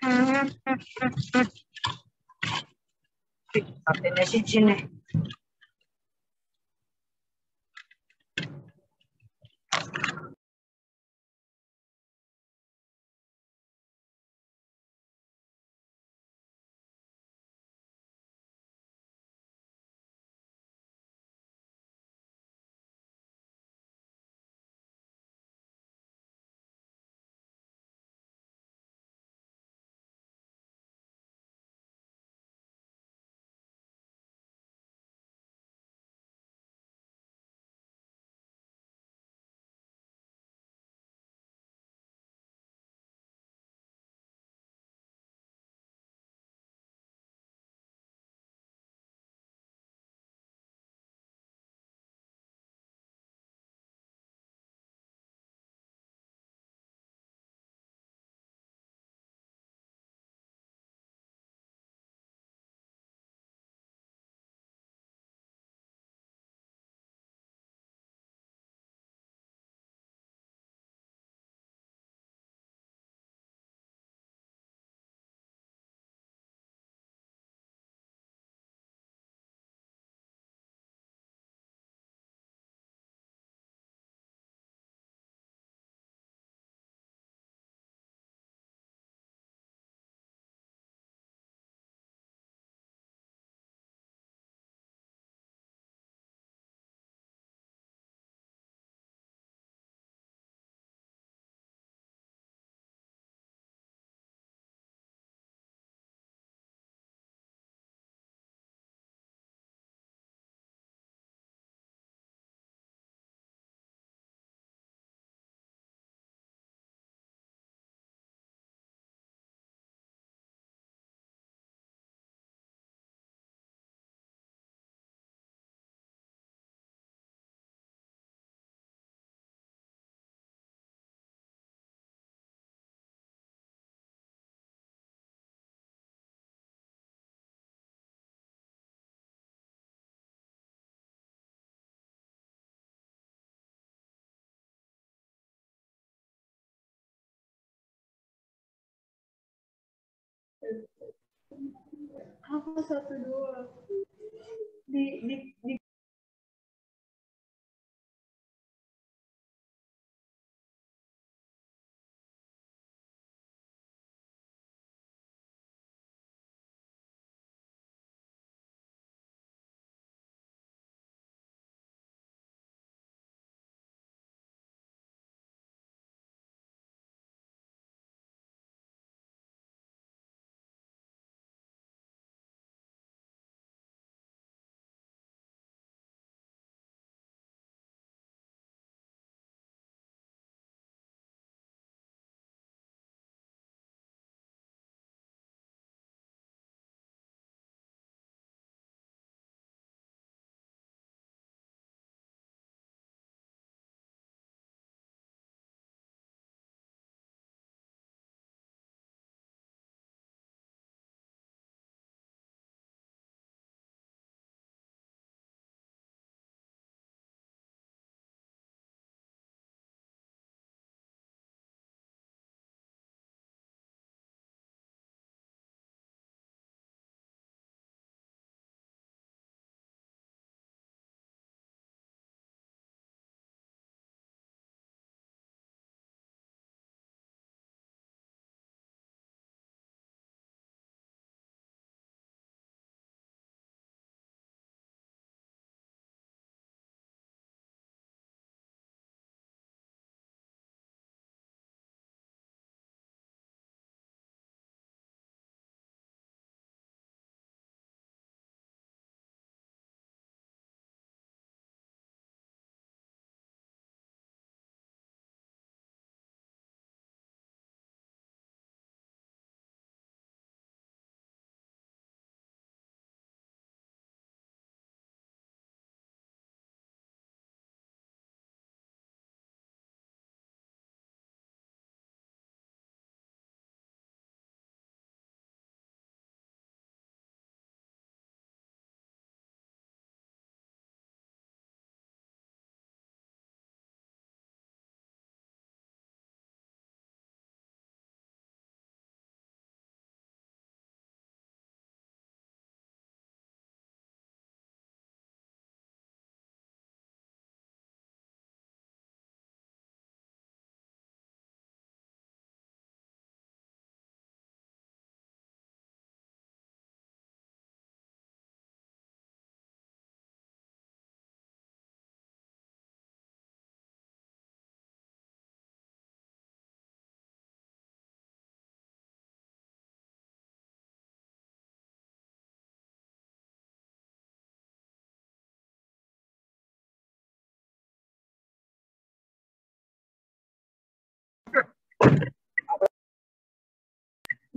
Artinya siji nih. Apa satu dua di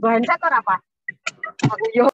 Bahan catur apa? Aku yo.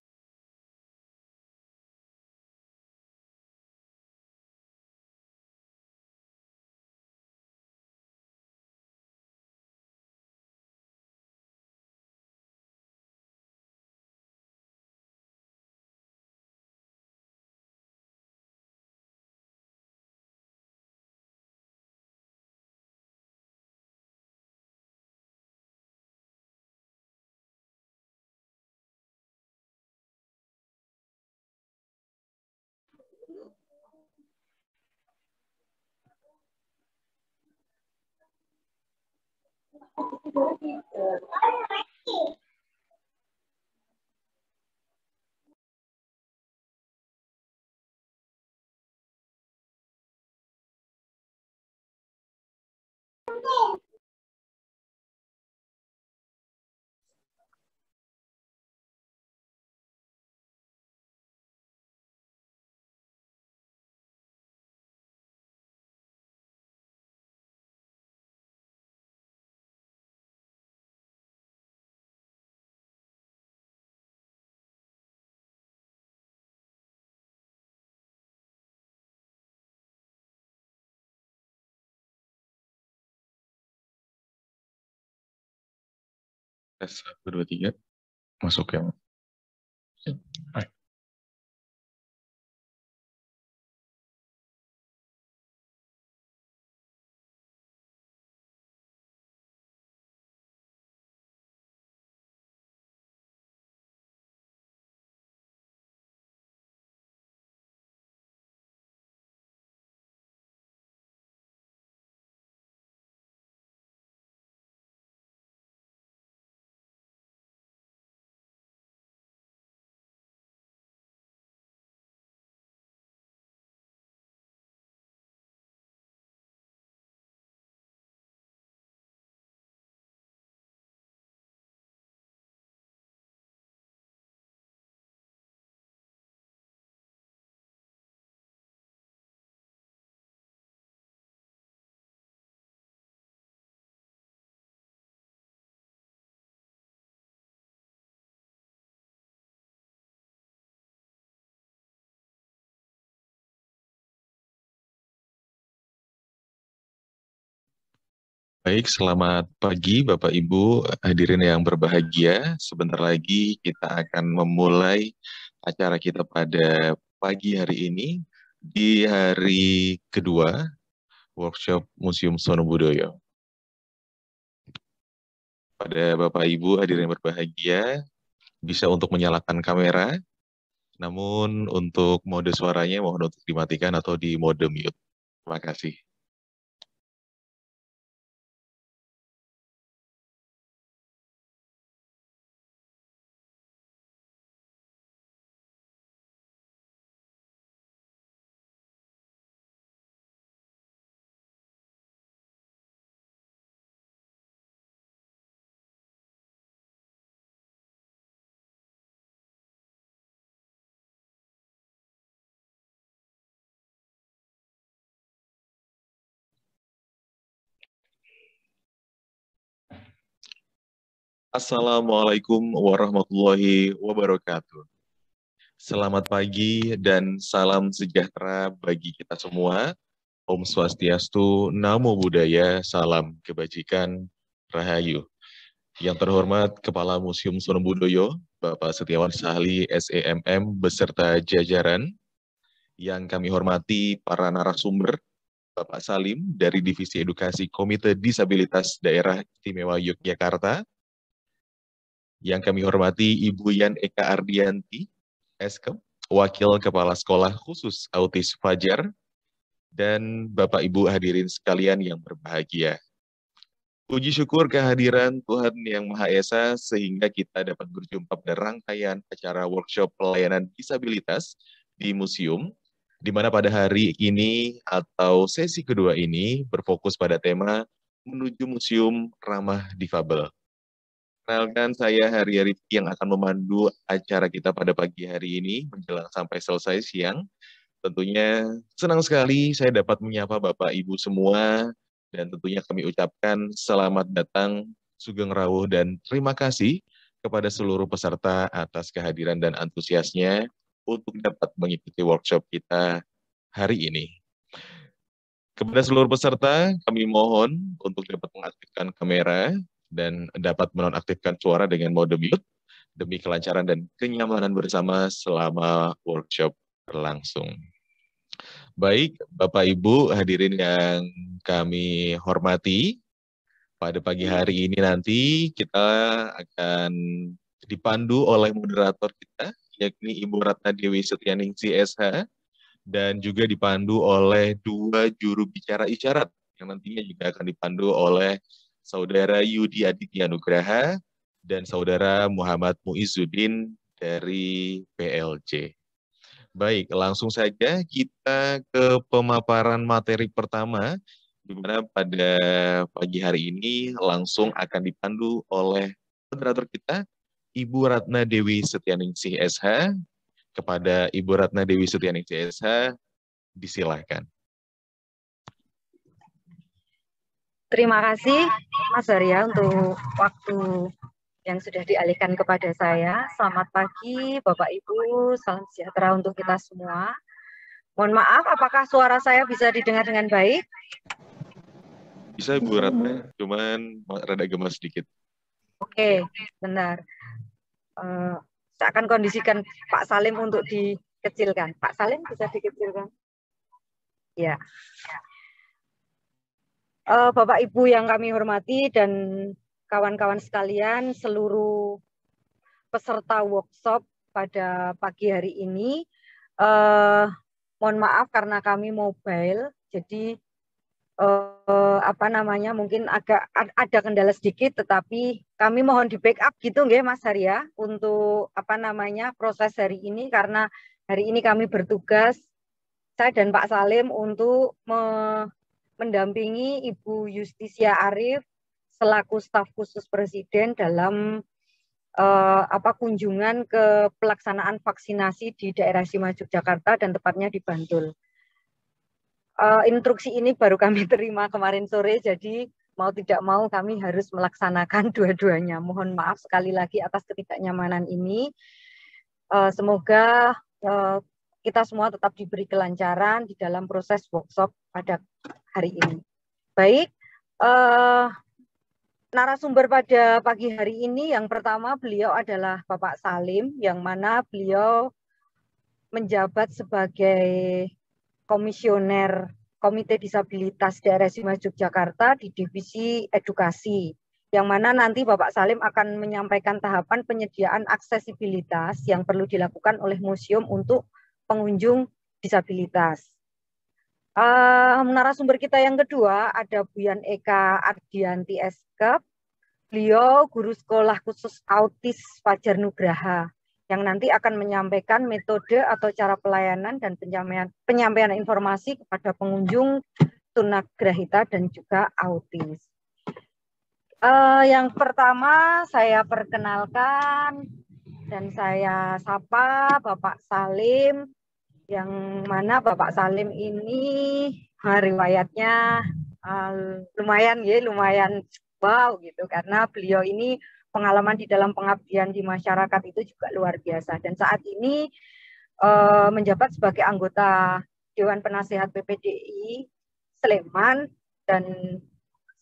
Tes 1, 2, 3. Masuk yang. Hai. Baik, selamat pagi Bapak Ibu hadirin yang berbahagia. Sebentar lagi kita akan memulai acara kita pada pagi hari ini di hari kedua workshop Museum Sonobudoyo. Pada Bapak Ibu hadirin yang berbahagia, bisa untuk menyalakan kamera, namun untuk mode suaranya mohon untuk dimatikan atau di mode mute. Terima kasih. Assalamualaikum warahmatullahi wabarakatuh. Selamat pagi dan salam sejahtera bagi kita semua. Om Swastiastu, Namo Buddhaya, salam kebajikan, Rahayu. Yang terhormat Kepala Museum Sonobudoyo, Bapak Setiawan Sahli SEMM beserta jajaran. Yang kami hormati para narasumber, Bapak Salim dari Divisi Edukasi Komite Disabilitas Daerah Istimewa Yogyakarta. Yang kami hormati Ibu Yan Eka Ardianti, Eskem, Wakil Kepala Sekolah Khusus Autis Fajar, dan Bapak Ibu hadirin sekalian yang berbahagia. Puji syukur kehadiran Tuhan Yang Maha Esa sehingga kita dapat berjumpa pada rangkaian acara workshop pelayanan disabilitas di museum, di mana pada hari ini atau sesi kedua ini berfokus pada tema menuju museum ramah difabel. Kenalkan, saya Hari yang akan memandu acara kita pada pagi hari ini menjelang sampai selesai siang. Tentunya senang sekali saya dapat menyapa Bapak Ibu semua dan tentunya kami ucapkan selamat datang, Sugeng Rawuh dan terima kasih kepada seluruh peserta atas kehadiran dan antusiasnya untuk dapat mengikuti workshop kita hari ini. Kepada seluruh peserta, kami mohon untuk dapat mengaktifkan kamera dan dapat menonaktifkan suara dengan mode mute demi kelancaran dan kenyamanan bersama selama workshop berlangsung. Baik, Bapak Ibu hadirin yang kami hormati, pada pagi hari ini nanti kita akan dipandu oleh moderator kita, yakni Ibu Ratna Dewi Setianingsih SH, dan juga dipandu oleh 2 juru bicara isyarat yang nantinya juga akan dipandu oleh Saudara Yudi Aditya Nugraha dan Saudara Muhammad Muizuddin dari PLC. Baik, langsung saja kita ke pemaparan materi pertama, di mana pada pagi hari ini langsung akan dipandu oleh moderator kita, Ibu Ratna Dewi Setianingsih SH. Kepada Ibu Ratna Dewi Setianingsih SH, disilahkan. Terima kasih Mas Arya untuk waktu yang sudah dialihkan kepada saya. Selamat pagi Bapak Ibu, salam sejahtera untuk kita semua. Mohon maaf, apakah suara saya bisa didengar dengan baik? Bisa Ibu Ratna, cuman rada gemas sedikit. Oke, benar. Saya akan kondisikan Pak Salim untuk dikecilkan. Pak Salim bisa dikecilkan? Ya. Bapak Ibu yang kami hormati dan kawan-kawan sekalian, seluruh peserta workshop pada pagi hari ini, mohon maaf karena kami mobile, jadi mungkin agak ada kendala sedikit, tetapi kami mohon di backup gitu nggih Mas Arya untuk proses hari ini, karena hari ini kami bertugas, saya dan Pak Salim, untuk mendampingi Ibu Yustisia Arif selaku staf khusus Presiden dalam kunjungan ke pelaksanaan vaksinasi di daerah Istimewa Yogyakarta dan tepatnya di Bantul. Instruksi ini baru kami terima kemarin sore, jadi mau tidak mau kami harus melaksanakan dua-duanya. Mohon maaf sekali lagi atas ketidaknyamanan ini. Semoga kita semua tetap diberi kelancaran di dalam proses workshop pada hari ini. Baik, narasumber pada pagi hari ini yang pertama, beliau adalah Bapak Salim, yang mana beliau menjabat sebagai Komisioner Komite Disabilitas Daerah Istimewa Yogyakarta di Divisi Edukasi, yang mana nanti Bapak Salim akan menyampaikan tahapan penyediaan aksesibilitas yang perlu dilakukan oleh museum untuk pengunjung disabilitas. Narasumber kita yang kedua ada Bu Yan Eka Ardianti SK, beliau guru sekolah khusus autis Fajar Nugraha, yang nanti akan menyampaikan metode atau cara pelayanan dan penyampaian informasi kepada pengunjung tunagrahita dan juga autis. Yang pertama saya perkenalkan dan saya sapa Bapak Salim, yang mana Bapak Salim ini riwayatnya lumayan wow gitu, karena beliau ini pengalaman di dalam pengabdian di masyarakat itu juga luar biasa, dan saat ini menjabat sebagai anggota Dewan Penasehat PPDI Sleman dan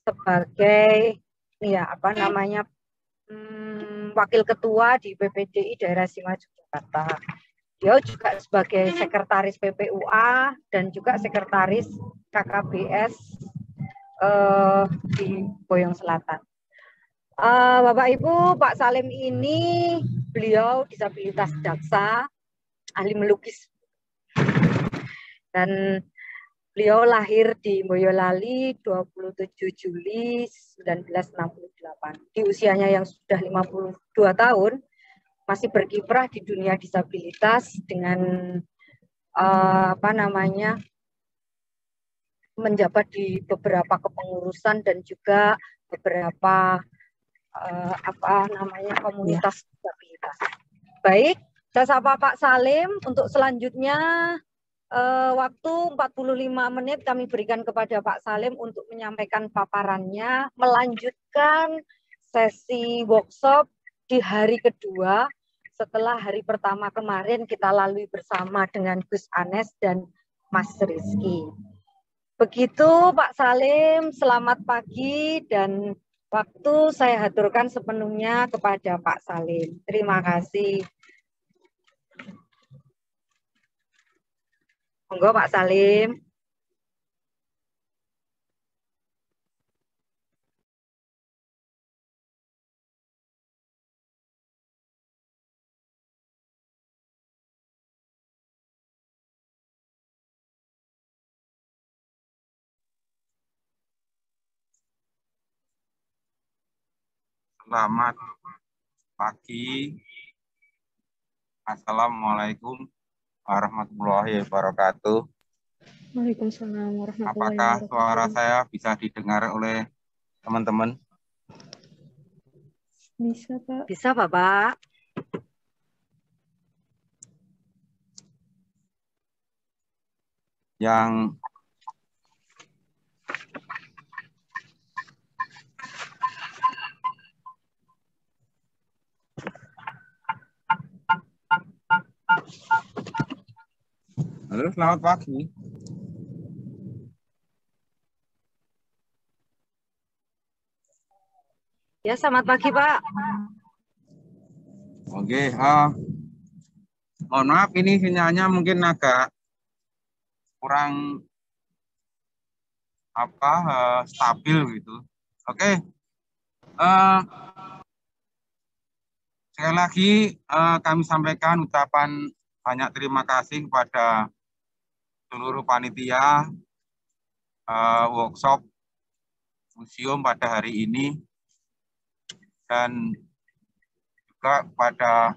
sebagai wakil ketua di PPDI Daerah Istimewa Yogyakarta. Dia juga sebagai sekretaris PPUA dan juga sekretaris KKBS di Boyong Selatan. Bapak Ibu, Pak Salim ini beliau disabilitas daksa, ahli melukis, dan beliau lahir di Boyolali 27 Juli 1968. Di usianya yang sudah 52 tahun, masih berkiprah di dunia disabilitas dengan menjabat di beberapa kepengurusan dan juga beberapa komunitas disabilitas. Baik, saya sapa Pak Salim. Untuk selanjutnya waktu 45 menit kami berikan kepada Pak Salim untuk menyampaikan paparannya, melanjutkan sesi workshop di hari kedua setelah hari pertama kemarin kita lalui bersama dengan Gus Anes dan Mas Rizky. Begitu Pak Salim, selamat pagi dan waktu saya haturkan sepenuhnya kepada Pak Salim. Terima kasih. Monggo Pak Salim. Selamat pagi. Assalamualaikum warahmatullahi wabarakatuh. Waalaikumsalam warahmatullahi Apakah wabarakatuh. suara saya bisa didengar oleh teman-teman? Bisa, Pak. Bisa, Bapak. Yang Halo, selamat pagi. Ya, selamat pagi, Pak. Oke, mohon maaf ini sinyalnya mungkin agak kurang stabil gitu. Oke. Sekali lagi kami sampaikan ucapan banyak terima kasih kepada seluruh panitia workshop museum pada hari ini dan juga kepada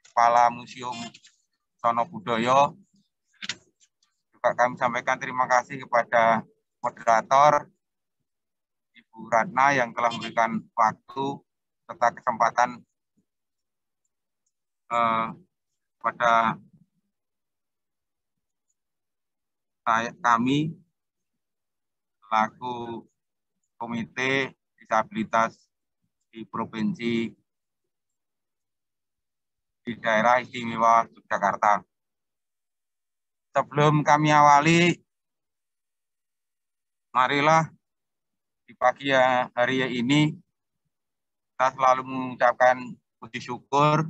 Kepala Museum Sono Budoyo. Juga kami sampaikan terima kasih kepada moderator Ibu Ratna yang telah memberikan waktu serta kesempatan pada kami selaku Komite Disabilitas di Provinsi di Daerah Istimewa Yogyakarta. Sebelum kami awali, marilah di pagi hari ini kita selalu mengucapkan puji syukur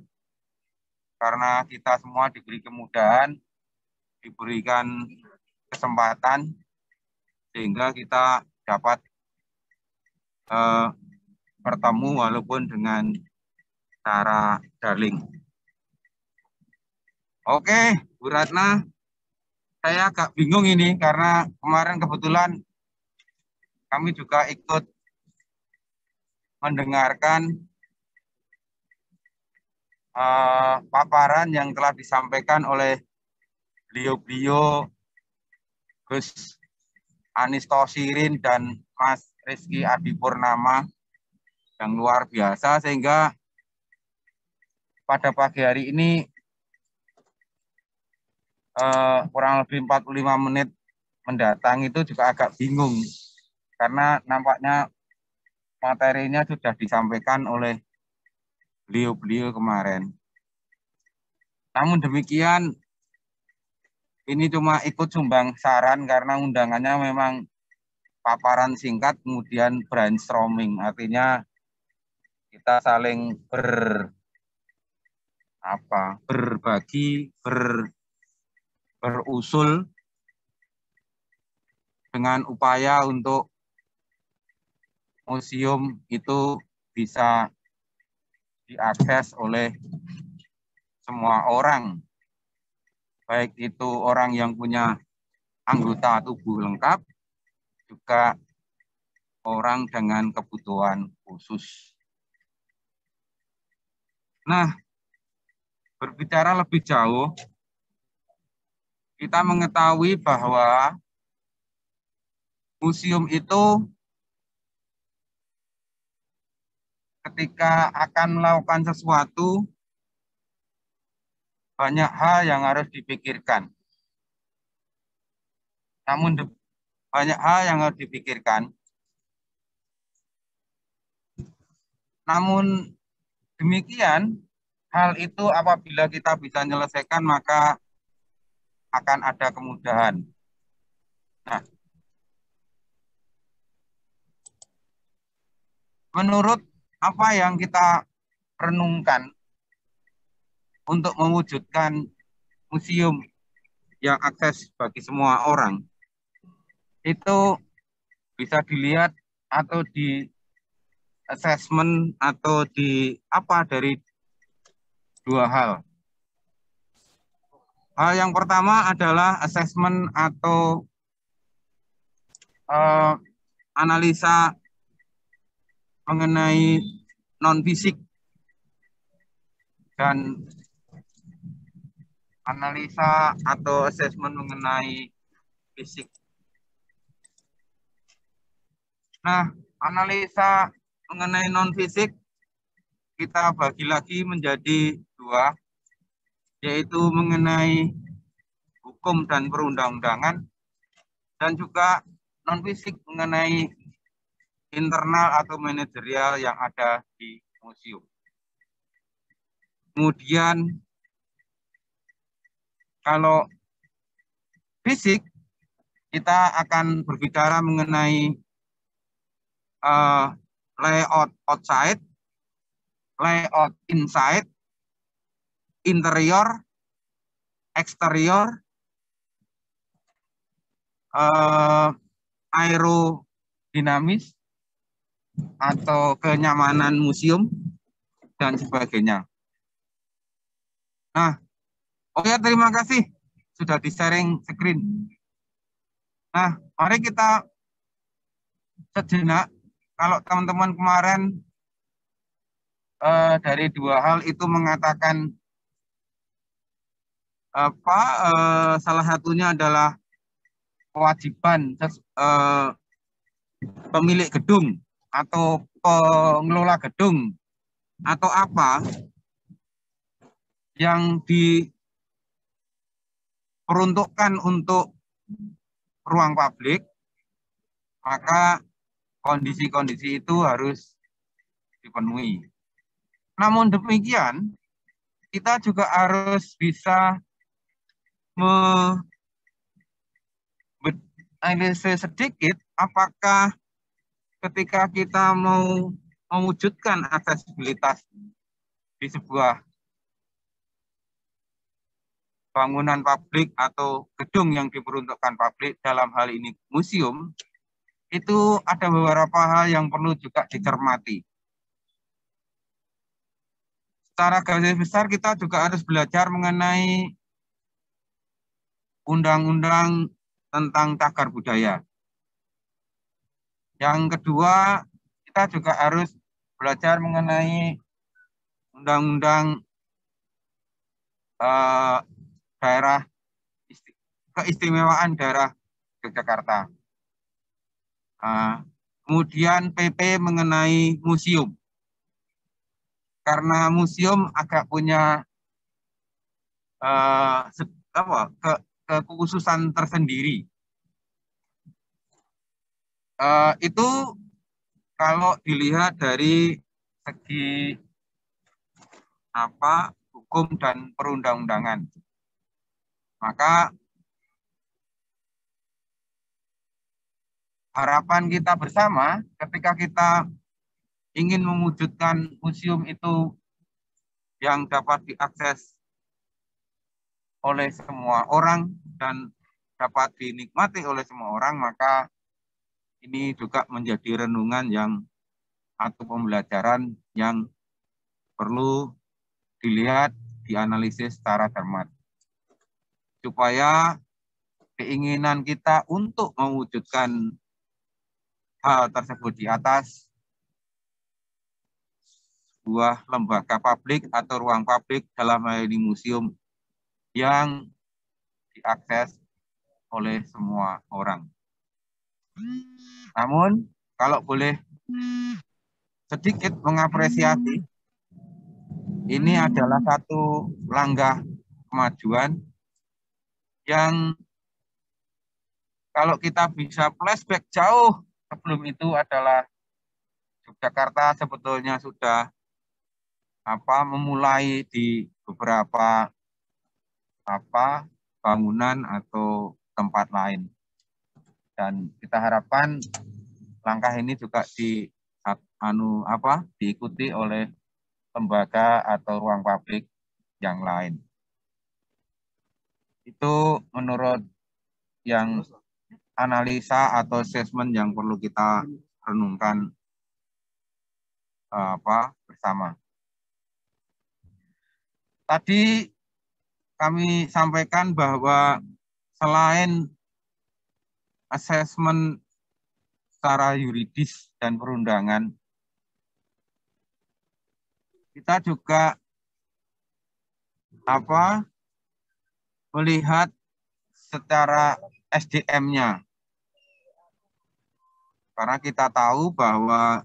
karena kita semua diberi kemudahan, diberikan kesempatan sehingga kita dapat bertemu walaupun dengan cara daring. Oke, Bu Ratna, saya agak bingung ini karena kemarin kebetulan kami juga ikut mendengarkan paparan yang telah disampaikan oleh beliau-beliau Gus Anis Tosirin dan Mas Rizky Adipurnama yang luar biasa, sehingga pada pagi hari ini kurang lebih 45 menit mendatang itu juga agak bingung karena nampaknya materinya sudah disampaikan oleh beliau-beliau kemarin. Namun demikian, ini cuma ikut sumbang saran karena undangannya memang paparan singkat kemudian brainstorming, artinya kita saling berbagi, berusul dengan upaya untuk museum itu bisa diakses oleh semua orang, baik itu orang yang punya anggota tubuh lengkap, juga orang dengan kebutuhan khusus. Nah, berbicara lebih jauh, kita mengetahui bahwa museum itu ketika akan melakukan sesuatu, banyak hal yang harus dipikirkan. Namun banyak hal yang harus dipikirkan. Namun demikian, hal itu apabila kita bisa menyelesaikan maka akan ada kemudahan. Nah, menurut apa yang kita renungkan untuk mewujudkan museum yang akses bagi semua orang, itu bisa dilihat atau di assessment atau di apa dari dua hal. Hal yang pertama adalah assessment atau analisa mengenai non-fisik dan analisa atau assessment mengenai fisik. Nah, analisa mengenai non-fisik kita bagi lagi menjadi dua, yaitu mengenai hukum dan perundang-undangan, dan juga non-fisik mengenai internal atau manajerial yang ada di museum. Kemudian kalau fisik, kita akan berbicara mengenai layout outside, layout inside, interior, eksterior, aerodinamis atau kenyamanan museum, dan sebagainya. Nah, terima kasih sudah di-sharing screen. Nah, mari kita sejenak. Kalau teman-teman kemarin dari dua hal itu mengatakan salah satunya adalah kewajiban pemilik gedung atau pengelola gedung atau apa yang diperuntukkan untuk ruang publik, maka kondisi-kondisi itu harus dipenuhi. Namun demikian, kita juga harus bisa menganalisis sedikit apakah ketika kita mau mewujudkan aksesibilitas di sebuah bangunan publik atau gedung yang diperuntukkan publik, dalam hal ini museum, itu ada beberapa hal yang perlu juga dicermati. Secara garis besar kita juga harus belajar mengenai undang-undang tentang cagar budaya. Yang kedua, kita juga harus belajar mengenai undang-undang daerah keistimewaan daerah Yogyakarta. Kemudian PP mengenai museum. Karena museum agak punya kekhususan tersendiri. Itu kalau dilihat dari segi hukum dan perundang-undangan. Maka harapan kita bersama ketika kita ingin mewujudkan museum itu yang dapat diakses oleh semua orang dan dapat dinikmati oleh semua orang, maka ini juga menjadi renungan atau pembelajaran yang perlu dilihat, dianalisis secara cermat. Supaya keinginan kita untuk mewujudkan hal tersebut di atas sebuah lembaga publik atau ruang publik, dalam hal ini museum, yang diakses oleh semua orang. Namun, kalau boleh sedikit mengapresiasi, ini adalah satu langkah kemajuan yang kalau kita bisa flashback jauh sebelum itu adalah Yogyakarta sebetulnya sudah memulai di beberapa bangunan atau tempat lain. Dan kita harapkan langkah ini juga diikuti oleh lembaga atau ruang publik yang lain. Itu menurut yang analisa atau assessment yang perlu kita renungkan bersama. Tadi kami sampaikan bahwa selain asesmen secara yuridis dan perundangan, kita juga melihat secara SDM-nya. Karena kita tahu bahwa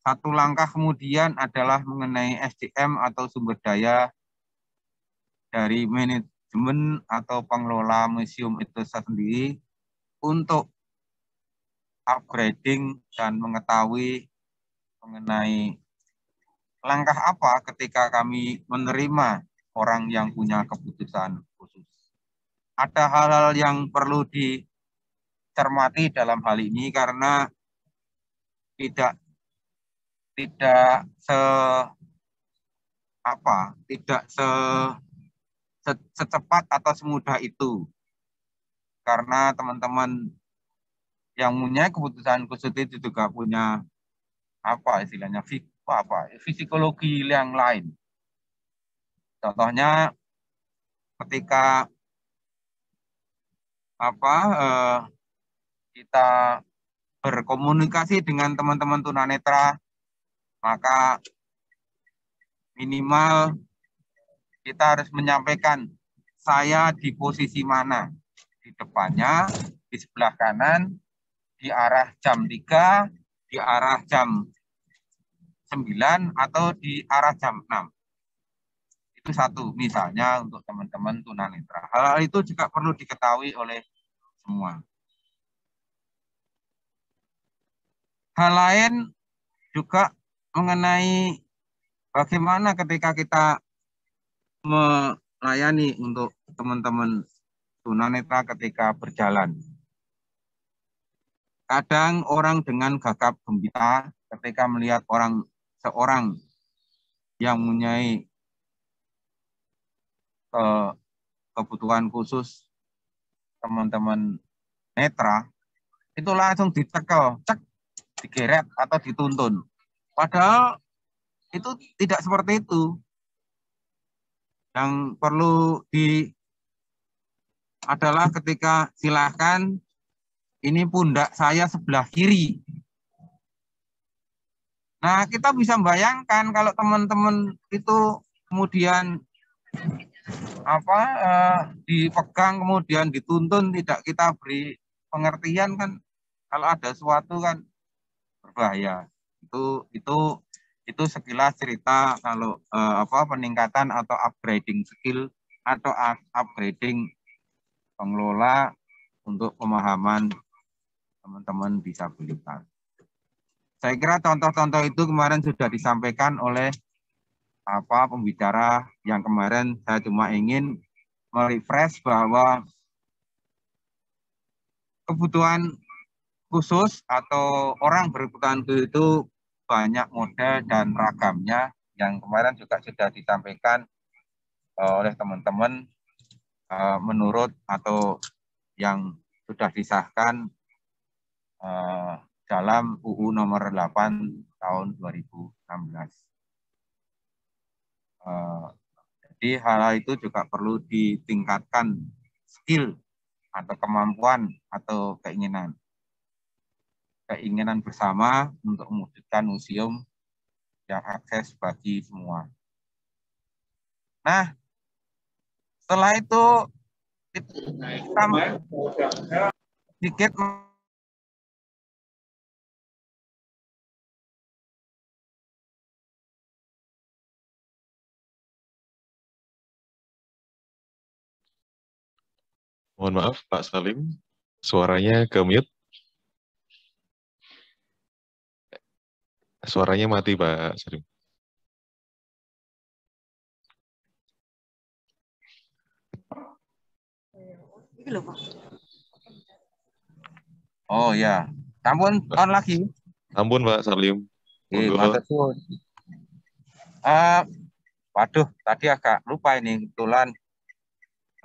satu langkah kemudian adalah mengenai SDM atau sumber daya dari manajemen atau pengelola museum itu sendiri untuk upgrading dan mengetahui mengenai langkah apa ketika kami menerima orang yang punya kebutuhan khusus. Ada hal-hal yang perlu dicermati dalam hal ini karena tidak secepat atau semudah itu. Karena teman-teman yang punya kebutuhan khusus itu juga punya psikologi yang lain. Contohnya ketika kita berkomunikasi dengan teman-teman tunanetra, maka minimal kita harus menyampaikan saya di posisi mana, di depannya, di sebelah kanan, di arah jam 3, di arah jam 9, atau di arah jam 6. Itu satu, misalnya untuk teman-teman tunanetra. Hal itu juga perlu diketahui oleh semua. Hal lain juga mengenai bagaimana ketika kita melayani untuk teman-teman tunanetra ketika berjalan. Kadang orang dengan gagap gembira ketika melihat seorang yang mempunyai kebutuhan khusus teman-teman netra, itu langsung ditekel, digeret atau dituntun. Padahal itu tidak seperti itu. Yang perlu adalah ketika silakan, ini pundak saya sebelah kiri. Nah, kita bisa membayangkan kalau teman-teman itu kemudian dipegang kemudian dituntun, tidak kita beri pengertian kan, kalau ada sesuatu kan berbahaya. Itu sekilas cerita kalau peningkatan atau upgrading skill atau upgrading pengelola untuk pemahaman teman-teman disabilitas. Saya kira contoh-contoh itu kemarin sudah disampaikan oleh pembicara yang kemarin. Saya cuma ingin merefresh bahwa kebutuhan khusus atau orang berkebutuhan khusus itu banyak model dan ragamnya, yang kemarin juga sudah disampaikan oleh teman-teman menurut atau yang sudah disahkan dalam UU nomor 8 tahun 2016. Jadi hal itu juga perlu ditingkatkan skill atau kemampuan atau keinginan bersama untuk mewujudkan museum yang akses bagi semua. Nah, setelah itu kita sedikit Mohon maaf Pak Salim, suaranya ke mute. Suaranya mati, Pak Salim. Oh ya, sampun on lagi. Ampun, Pak Salim. Monggo. Matur suwun. Waduh, tadi agak lupa ini kebetulan.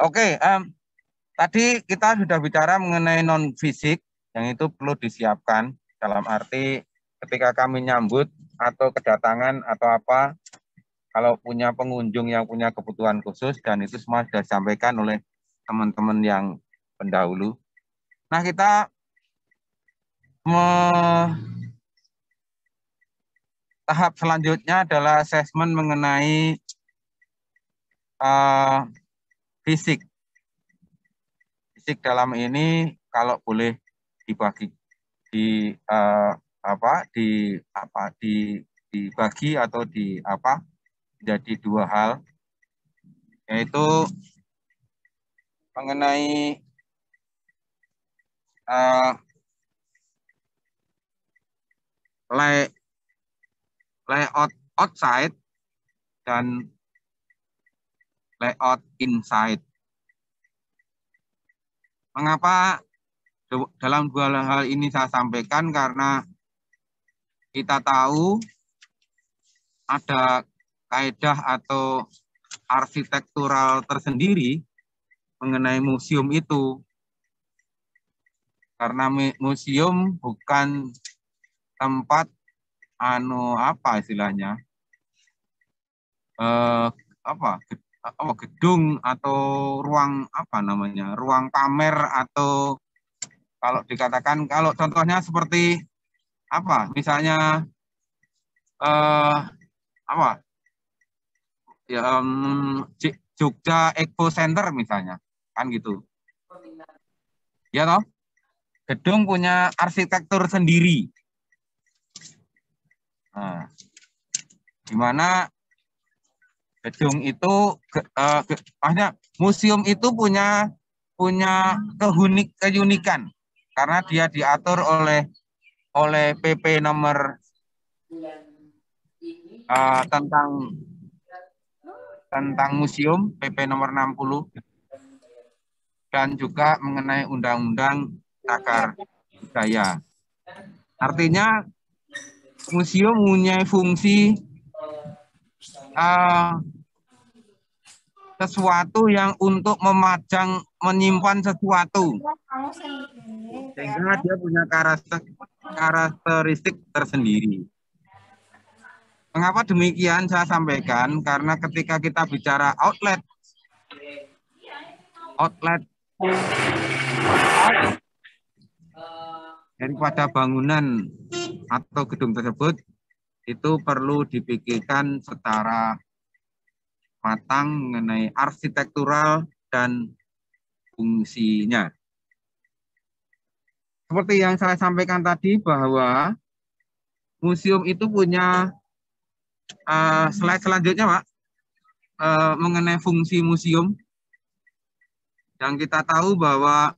Oke, tadi kita sudah bicara mengenai non fisik yang itu perlu disiapkan dalam arti ketika kami nyambut atau kedatangan atau apa, kalau punya pengunjung yang punya kebutuhan khusus, dan itu semua sudah disampaikan oleh teman-teman yang pendahulu. Nah, kita tahap selanjutnya adalah asesmen mengenai fisik. Fisik dalam ini kalau boleh dibagi dibagi atau jadi dua hal, yaitu mengenai layout outside dan layout inside. Mengapa dalam dua hal ini saya sampaikan? Karena kita tahu ada kaidah atau arsitektural tersendiri mengenai museum itu. Karena museum bukan tempat gedung atau ruang ruang pamer, atau kalau dikatakan, kalau contohnya seperti misalnya Jogja Eco Center misalnya, kan gitu ya toh, gedung punya arsitektur sendiri. Nah, gimana gedung itu museum itu punya keunikan karena dia diatur oleh PP nomor tentang museum, PP nomor 60, dan juga mengenai Undang-Undang Cagar Budaya. Artinya museum mempunyai fungsi sesuatu yang untuk menyimpan sesuatu, sehingga dia punya karakteristik tersendiri. Mengapa demikian saya sampaikan? Karena ketika kita bicara outlet daripada bangunan atau gedung tersebut, itu perlu dipikirkan secara matang mengenai arsitektural dan fungsinya. Seperti yang saya sampaikan tadi, bahwa museum itu punya slide selanjutnya, Pak, mengenai fungsi museum. Yang kita tahu bahwa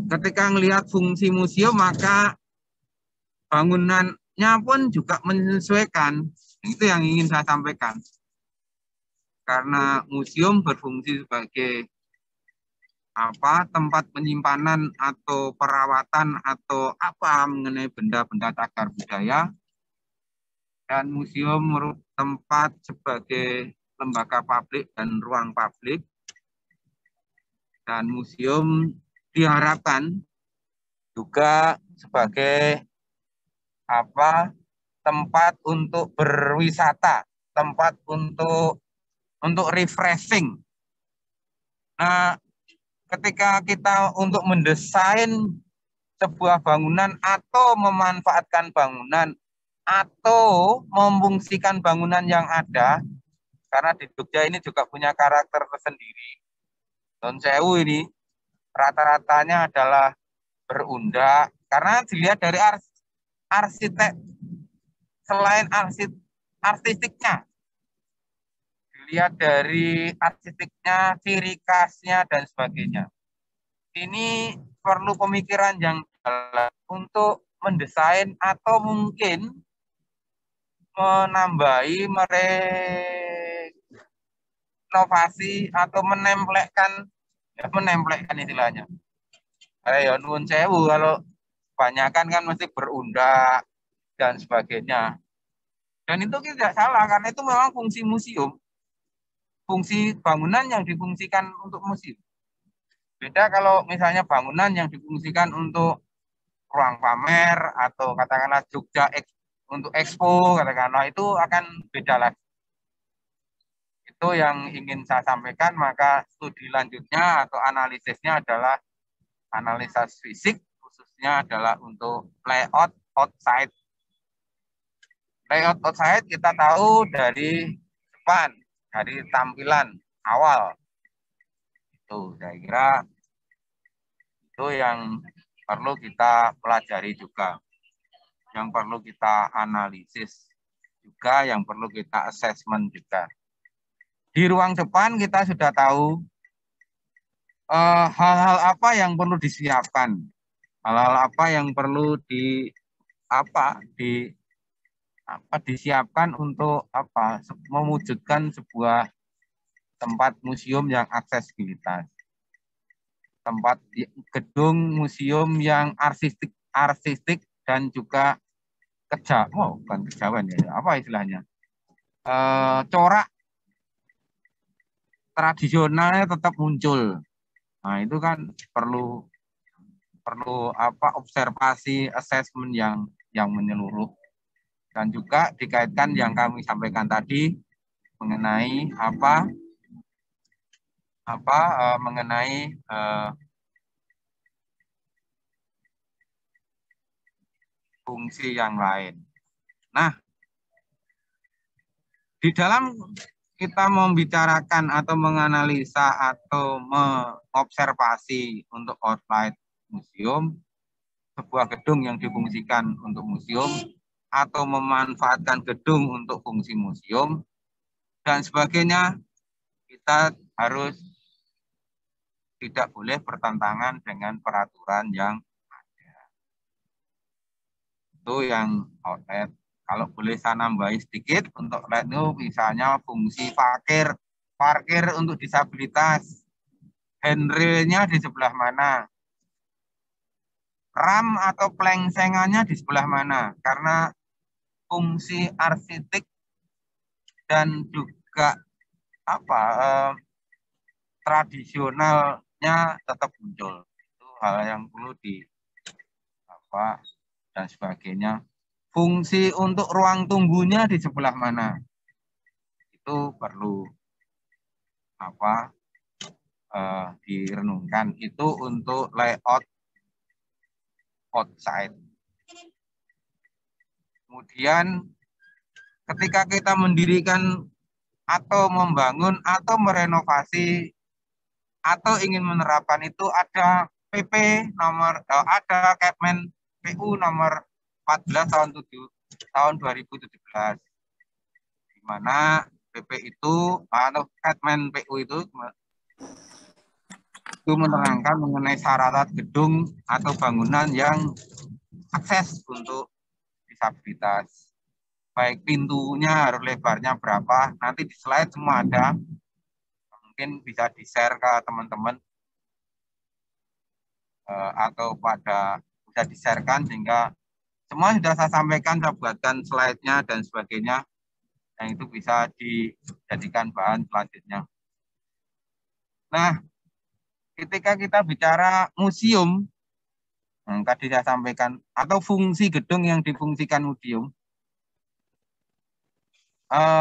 ketika melihat fungsi museum, maka bangunannya pun juga menyesuaikan. Itu yang ingin saya sampaikan. Karena museum berfungsi sebagai tempat penyimpanan atau perawatan atau mengenai benda-benda cagar budaya, dan museum merupakan tempat sebagai lembaga publik dan ruang publik, dan museum diharapkan juga sebagai tempat untuk berwisata, tempat untuk refreshing. Nah, ketika kita untuk mendesain sebuah bangunan atau memanfaatkan bangunan atau memfungsikan bangunan yang ada, karena di Jogja ini juga punya karakter tersendiri. Don Sewu ini rata-ratanya adalah berundak, karena dilihat dari arsitek, selain artistiknya, dilihat dari arsiteknya, ciri khasnya, dan sebagainya. Ini perlu pemikiran yang dalam untuk mendesain atau mungkin menambahi, merenovasi atau menempelkan istilahnya. Ya nuwun sewu, kalau kebanyakan kan mesti berundak dan sebagainya. Dan itu tidak salah karena itu memang fungsi museum. Fungsi bangunan yang difungsikan untuk museum. Beda kalau misalnya bangunan yang difungsikan untuk ruang pamer atau katakanlah Jogja untuk expo, katakanlah itu akan beda lagi. Itu yang ingin saya sampaikan, maka studi lanjutnya atau analisisnya adalah analisis fisik, khususnya adalah untuk layout outside. Layout outside kita tahu dari depan, dari tampilan awal. Itu saya kira itu yang perlu kita pelajari juga, yang perlu kita analisis juga, yang perlu kita assessment juga. Di ruang depan kita sudah tahu hal-hal apa yang perlu disiapkan, hal-hal apa yang perlu disiapkan untuk mewujudkan sebuah tempat museum yang aksesibilitas, tempat gedung museum yang artistik dan juga bukan kejawen ya, apa istilahnya, corak tradisionalnya tetap muncul. Nah itu kan perlu observasi, assessment yang menyeluruh. Dan juga dikaitkan yang kami sampaikan tadi mengenai mengenai fungsi yang lain. Nah, di dalam kita membicarakan atau menganalisa atau mengobservasi untuk outline museum, sebuah gedung yang difungsikan untuk museum, atau memanfaatkan gedung untuk fungsi museum, dan sebagainya, kita harus tidak boleh bertentangan dengan peraturan yang ada. Itu yang outlet. Kalau boleh saya nambahi sedikit, untuk outlet itu misalnya fungsi parkir untuk disabilitas, handrailnya di sebelah mana, ram atau plengsengannya di sebelah mana, karena fungsi arsitek dan juga tradisionalnya tetap muncul. Itu hal yang perlu dan sebagainya. Fungsi untuk ruang tunggunya di sebelah mana, itu perlu direnungkan. Itu untuk layout outside. Kemudian ketika kita mendirikan atau membangun atau merenovasi atau ingin menerapkan, itu ada ada Kepmen PU nomor 14 tahun 2017, di mana PP itu atau Kepmen PU itu menerangkan mengenai syarat gedung atau bangunan yang akses untuk disabilitas. Baik pintunya harus lebarnya berapa, nanti di slide semua ada. Mungkin bisa di-share ke teman-teman atau bisa di-sharekan sehingga semua sudah saya sampaikan, saya buatkan slide-nya dan sebagainya, yang itu bisa dijadikan bahan selanjutnya. Nah, ketika kita bicara museum, tadi saya sampaikan, atau fungsi gedung yang difungsikan museum,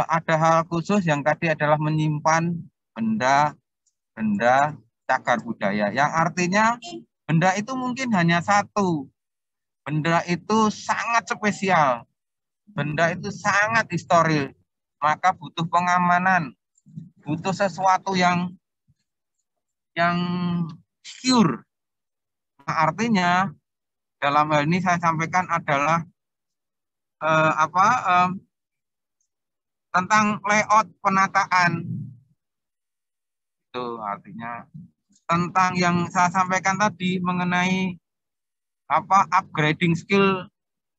ada hal khusus yang tadi adalah menyimpan benda cagar budaya, yang artinya benda itu mungkin hanya satu, benda itu sangat spesial, benda itu sangat historis, maka butuh pengamanan, butuh sesuatu yang secure. Nah, artinya dalam hal ini saya sampaikan adalah tentang layout penataan. Itu artinya tentang yang saya sampaikan tadi mengenai upgrading skill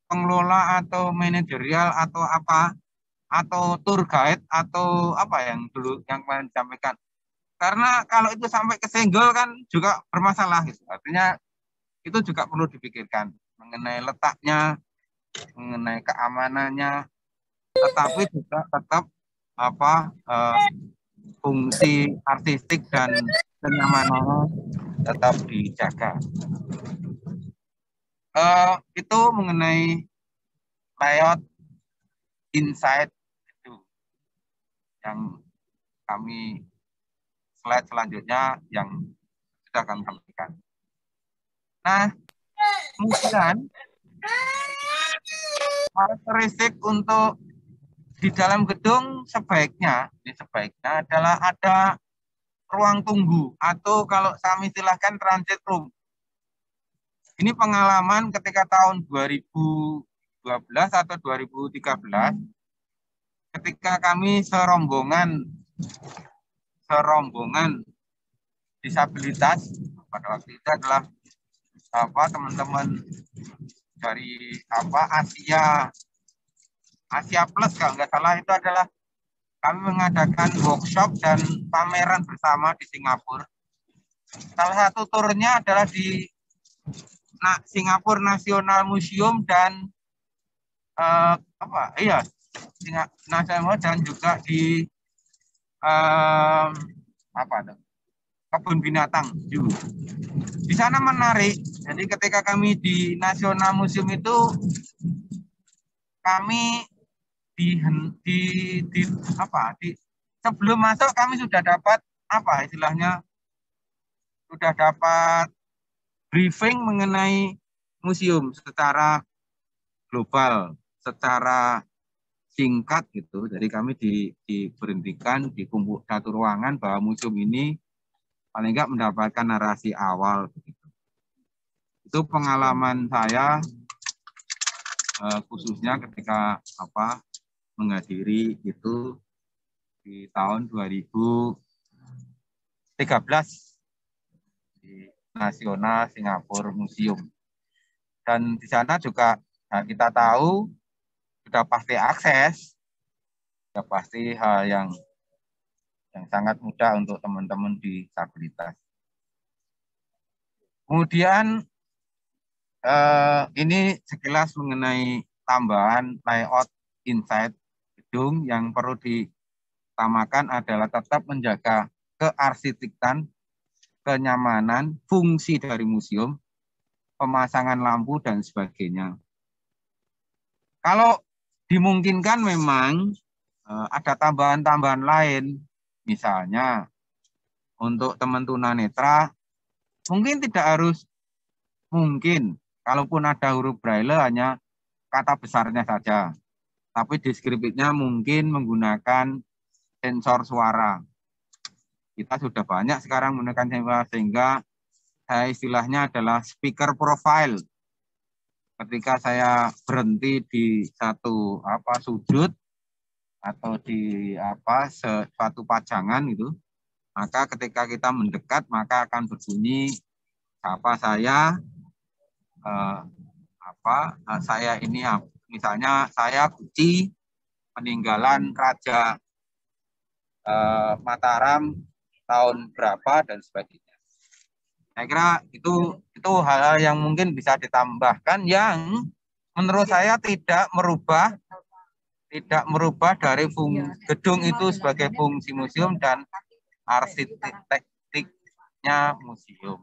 pengelola atau manajerial atau apa, atau tour guide atau apa yang dulu yang kemarin disampaikan. Karena kalau itu sampai kesenggol kan juga bermasalah gitu. Artinya itu juga perlu dipikirkan mengenai letaknya, mengenai keamanannya, tetapi juga tetap fungsi artistik dan kenyamanannya tetap dijaga. Itu mengenai layout inside itu yang kami slide selanjutnya yang sudah kami sampaikan. Nah, kemudian karakteristik untuk di dalam gedung sebaiknya adalah ada ruang tunggu atau kalau kami istilahkan transit room. Ini pengalaman ketika tahun 2012 atau 2013 ketika kami serombongan disabilitas, pada waktu itu adalah teman-teman dari Asia Plus kalau nggak salah, itu adalah kami mengadakan workshop dan pameran bersama di Singapura. Salah satu turnya adalah di Singapura National Museum dan National dan juga di kebun binatang juga. Di sana menarik. Jadi ketika kami di National Museum itu kami sebelum masuk kami sudah dapat sudah dapat briefing mengenai museum secara global, secara singkat gitu. Jadi kami diberhentikan di satu ruangan bahwa museum ini paling enggak mendapatkan narasi awal begitu. Itu pengalaman saya khususnya ketika menghadiri itu di tahun 2013 di Nasional Singapura Museum. Dan di sana juga kita tahu sudah pasti akses, sudah pasti hal yang sangat mudah untuk teman-teman disabilitas. Kemudian ini sekilas mengenai tambahan layout inside gedung yang perlu ditamakan adalah tetap menjaga kearsitekturan, kenyamanan, fungsi dari museum, pemasangan lampu dan sebagainya. Kalau dimungkinkan memang ada tambahan-tambahan lain, misalnya untuk teman tunanetra mungkin tidak harus kalaupun ada huruf braille hanya kata besarnya saja, tapi deskripsinya mungkin menggunakan sensor suara. Kita sudah banyak sekarang menggunakan sensor sehingga istilahnya adalah speaker profile. Ketika saya berhenti di satu sudut atau di suatu pajangan itu, maka ketika kita mendekat maka akan berbunyi saya ini misalnya saya Guci peninggalan Raja Mataram tahun berapa dan sebagainya. Saya kira itu hal-hal yang mungkin bisa ditambahkan yang menurut saya tidak merubah dari gedung itu sebagai fungsi museum dan arsitekturnya museum.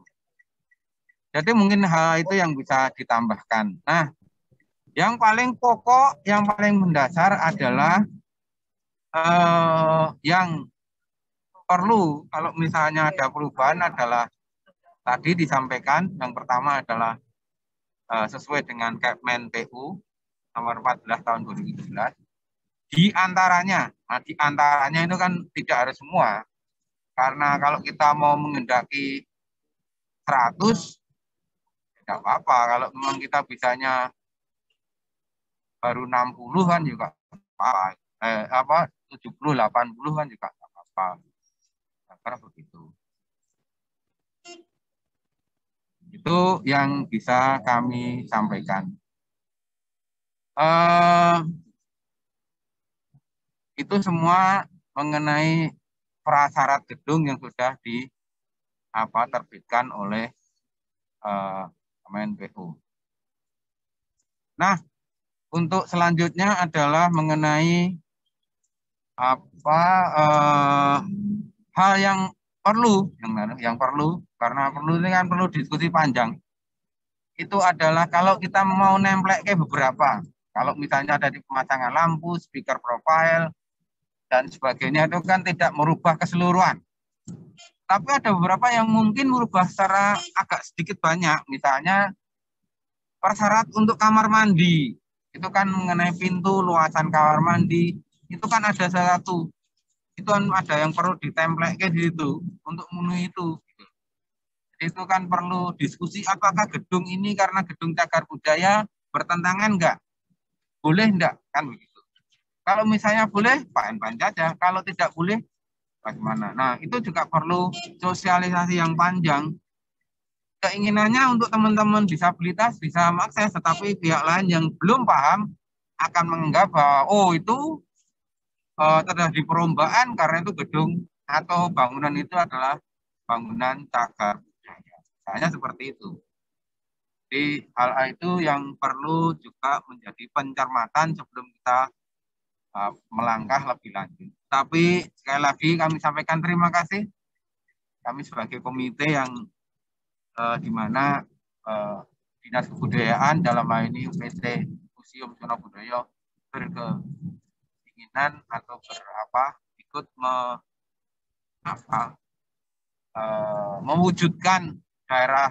Jadi mungkin hal itu yang bisa ditambahkan. Nah, yang paling pokok, yang paling mendasar adalah yang perlu kalau misalnya ada perubahan adalah tadi disampaikan, yang pertama adalah sesuai dengan Kepmen PU nomor 14 tahun 2017. Di antaranya itu kan tidak harus semua. Karena kalau kita mau menghendaki 100, tidak apa-apa. Kalau memang kita bisanya baru 60 kan juga apa, 70, 80 kan juga tidak apa-apa. Karena begitu. Itu yang bisa kami sampaikan. Itu semua mengenai prasyarat gedung yang sudah terbitkan oleh Kemenpu. Nah, untuk selanjutnya adalah mengenai hal yang perlu, karena perlu ini kan perlu diskusi panjang. Itu adalah kalau kita mau nemplek ke beberapa, kalau misalnya ada di pemasangan lampu, speaker profile, dan sebagainya itu kan tidak merubah keseluruhan. Tapi ada beberapa yang mungkin merubah secara agak sedikit banyak, misalnya persyarat untuk kamar mandi, itu kan mengenai pintu, luasan kamar mandi, itu kan ada satu, itu kan ada yang perlu ditemplek di situ untuk memenuhi itu. Itu kan perlu diskusi apakah gedung ini karena gedung cagar budaya bertentangan enggak? Boleh enggak? Kan begitu. Kalau misalnya boleh, fine-fine saja. Kalau tidak boleh, bagaimana? Nah, itu juga perlu sosialisasi yang panjang. Keinginannya untuk teman-teman disabilitas bisa mengakses, tetapi pihak lain yang belum paham akan menganggap bahwa, oh itu terjadi perlombaan karena itu gedung atau bangunan itu adalah bangunan cagar. Hanya seperti itu. Jadi hal itu yang perlu juga menjadi pencermatan sebelum kita melangkah lebih lanjut. Tapi sekali lagi kami sampaikan terima kasih. Kami sebagai komite yang di mana Dinas Kebudayaan dalam hal ini PT Museum Zona Budaya berkeinginan atau ikut mewujudkan daerah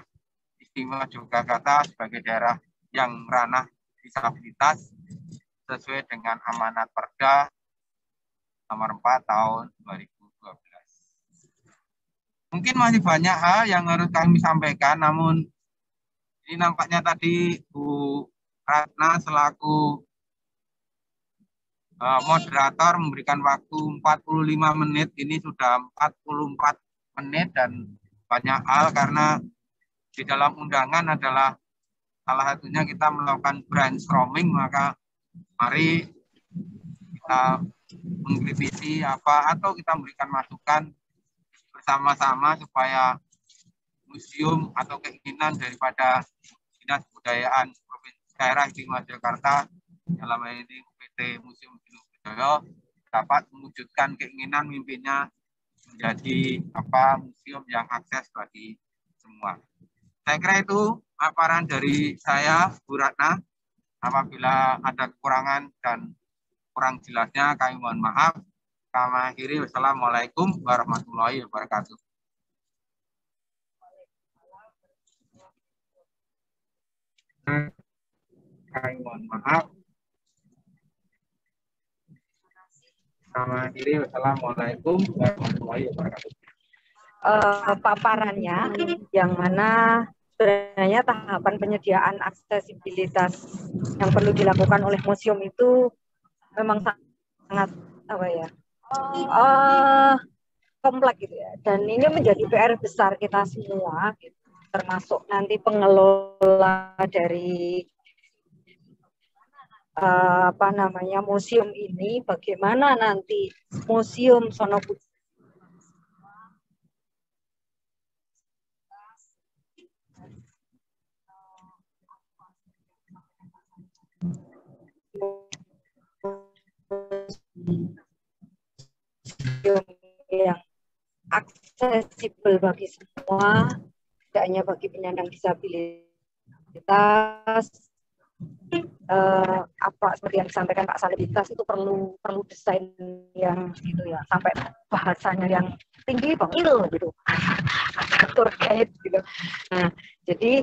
istimewa Yogyakarta sebagai daerah yang ranah disabilitas sesuai dengan amanat Perda nomor 4 tahun 2012. Mungkin masih banyak hal yang harus kami sampaikan, namun ini nampaknya tadi Bu Ratna selaku moderator memberikan waktu 45 menit, ini sudah 44 menit dan banyak hal karena di dalam undangan adalah salah satunya kita melakukan brainstorming, maka mari kita mengkritisi atau kita memberikan masukan bersama-sama supaya museum atau keinginan daripada Dinas Kebudayaan Provinsi Daerah Istimewa Yogyakarta dalam hal ini PT Museum Budaya dapat mewujudkan keinginan mimpinya menjadi museum yang akses bagi semua. Saya kira itu paparan dari saya, Bu Ratna. Apabila ada kekurangan dan kurang jelasnya, kami mohon maaf. Kami akhiri. Wassalamualaikum warahmatullahi wabarakatuh. Kami mohon maaf. Kami akhiri. Wassalamualaikum warahmatullahi wabarakatuh. Paparannya yang mana sebenarnya tahapan penyediaan aksesibilitas yang perlu dilakukan oleh museum itu memang sangat kompleks gitu ya, dan ini menjadi PR besar kita semua gitu, termasuk nanti pengelola dari museum ini, bagaimana nanti Museum Zona Budaya yang aksesibel bagi semua, tidak hanya bagi penyandang disabilitas. Seperti yang disampaikan Pak Salibitas itu perlu desain yang gitu ya, sampai bahasanya yang tinggi bangil gitu, tour guide gitu. Nah, jadi